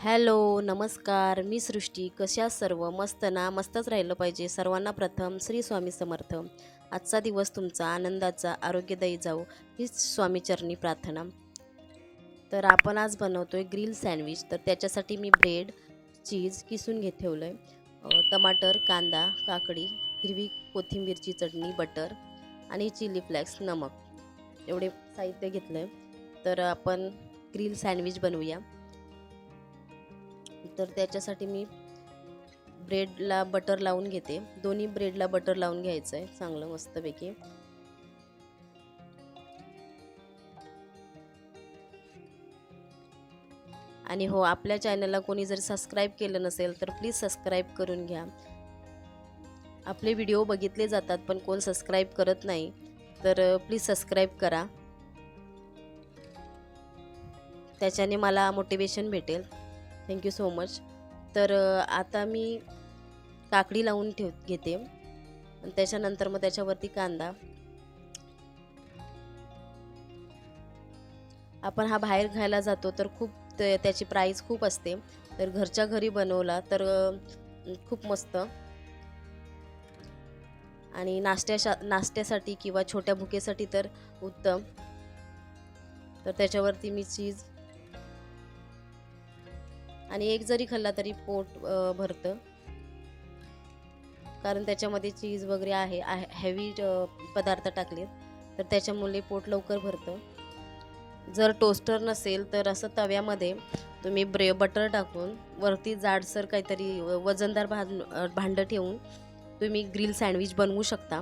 Hello, नमस्कार. मी सृष्टी. कशा सर्व मस्त ना? मस्तच राहिलं पाहिजे. सर्वांना प्रथम श्री स्वामी समर्थ. आजचा दिवस तुमचा आनंदाचा, आरोग्यदायी जाओ हीच स्वामीचरणी प्रार्थना. तर आपण आज बनवतोय ग्रिल सँडविच. तर त्याच्यासाठी मी ब्रेड, चीज किसून ठेवलं आहे, टमाटर, कांदा, काकडी, हिरवी कोथिंबीरची चटणी, बटर आणि चिली फ्लेक्स, नमक एवढे साहित्य घेतलं आहे. तर आपण ग्रिल सँडविच बनवूया. तर त्याच्यासाठी मी ब्रेडला बटर लावून घेते. दोन्ही ब्रेडला बटर लावून घ्यायचं आहे चांगलं मस्तपैकी. आणि हो, आपल्या चॅनलला कोणी जर सबस्क्राईब केलं नसेल तर प्लीज सबस्क्राईब करून घ्या. आपले व्हिडिओ बघितले जातात पण कोण सबस्क्राईब करत नाही, तर प्लीज सबस्क्राईब करा. त्याच्याने मला मोटिवेशन भेटेल. Thank you so much. तर आता मी काकडी लावून घेते. त्याच्यानंतर मग त्याच्यावरती कांदा. आपण हा बाहेर खायला जातो तर खूप त्याची प्राईस खूप असते. तर घरच्या घरी बनवला तर खूप मस्त. आणि नाश्त्यासाठी किंवा छोट्या भुकेसाठी तर उत्तम. तर त्याच्यावरती मी चीज, आणि एक जरी खाल्ला तरी पोट भरतं, कारण त्याच्यामध्ये चीज वगैरे आहे, हेवी पदार्थ टाकलेत, तर त्याच्यामुळे पोट लवकर भरतं. जर टोस्टर नसेल तर असं तव्यामध्ये तुम्ही बटर टाकून वरती जाडसर काहीतरी वजनदार भांडं ठेवून तुम्ही ग्रिल सँडविच बनवू शकता.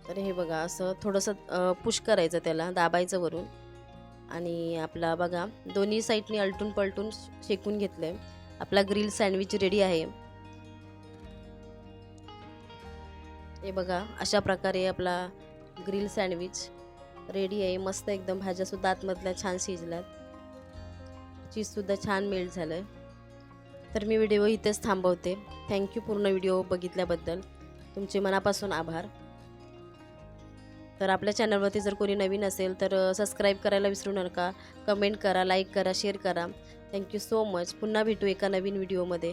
तर हे बघा, असं थोडंसं पुश करायचं, त्याला दाबायचं वरून. आणि आपला बघा दोन्ही साईडनी अलटून पलटून शेकून घेतलंय. आपला ग्रिल सँडविच रेडी आहे. हे बघा, अशा प्रकारे आपला ग्रिल सँडविच रेडी आहे. मस्त एकदम. भाज्यासुद्धा आतमधल्या छान शिजल्यात, चीजसुद्धा छान मेल्ट झालं आहे. तर मी व्हिडिओ इथेच थांबवते. थँक्यू पूर्ण व्हिडिओ बघितल्याबद्दल. तुमचे मनापासून आभार. तर आपल्या चॅनलवरती जर कोणी नवीन असेल तर सबस्क्राईब करायला विसरू नका. कमेंट करा, लाईक करा, शेअर करा. Thank you so much. पुन्हा भेटू एका नवीन व्हिडिओमध्ये.